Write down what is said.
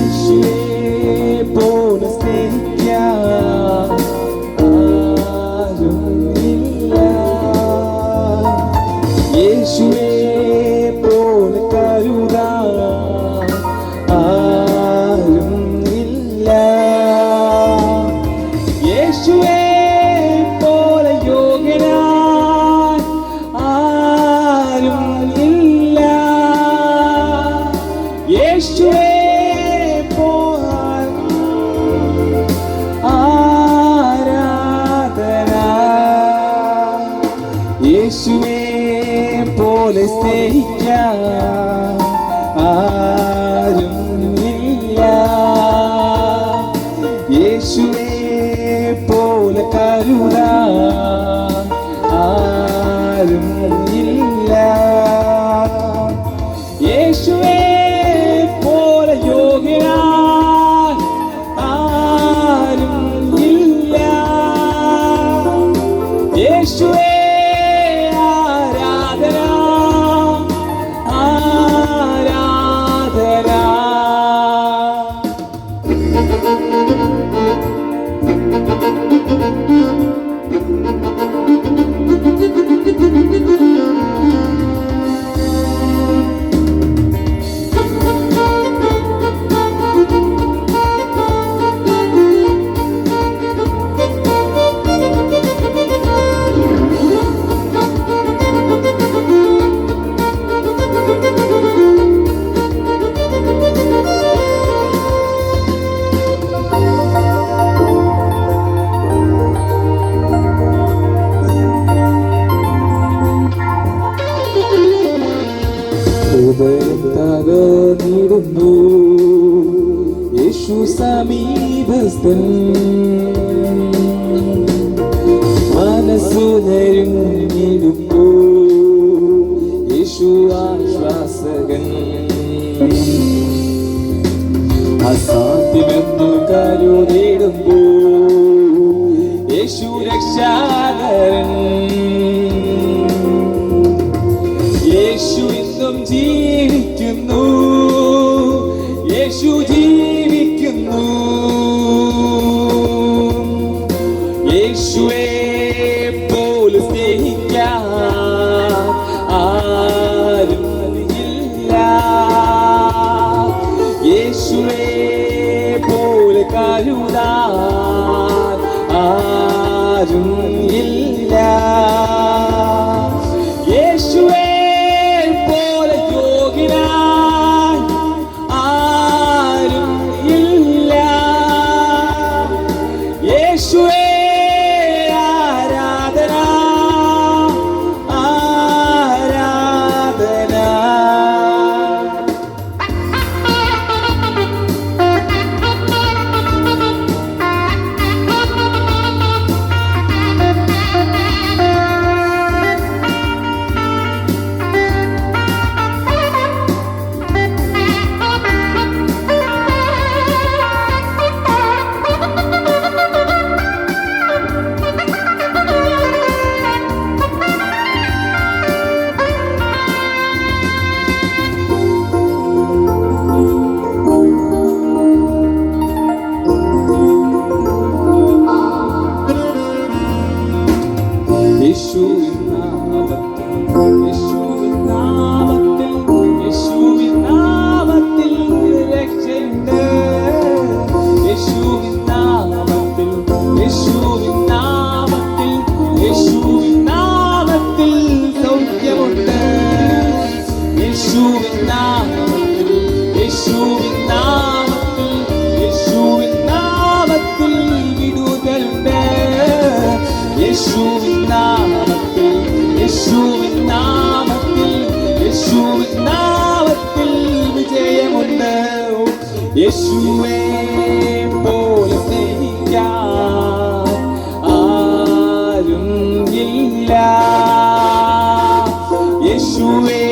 യേശുവേ പോലെ സ്നേഹിക്കാൻ ആരുമില്ല. യേശുവേ പോലെ കരുതാൻ ആരുമില്ല. യേശുവേ പോലെ യോഗ്യനാൻ ആരുമില്ല. യേശുവേ യേശുവേ പോലെ സ്നേഹിക്കാൻ ആരുമില്ല. യേശുവേ പോലെ കരുതാൻ ആരുമില്ല. യേശുവേ പോലെ യോഗ്യനാൻ ആരുമില്ല. യേശുവേ ഹൃദയം തകർന്നിടുന്നു യേശു സമീപസ്ഥൻ. മനസ്സു ഞെരുങ്ങിടുന്നു യേശു ആശ്വാസകൻ. അസാധ്യമെന്നു കരുതിടുന്നു യേശു രക്ഷാകരൻ. യേശു ഇന്നും ജീവിക്കുന്നു, യേശു ജീവിക്കുന്നു. യേശുവേ പോലെ സ്നേഹിക്കാൻ ആരുമില്ല. യേശുവേ പോലെ കരുതാൻ ആരുമില്ല. യേശുവേ യേശുവേ ആരാധന ആരാധന. യേശുവേ പോലെ സ്നേഹിക്കാൻ ആരുമില്ല. യേശുവേ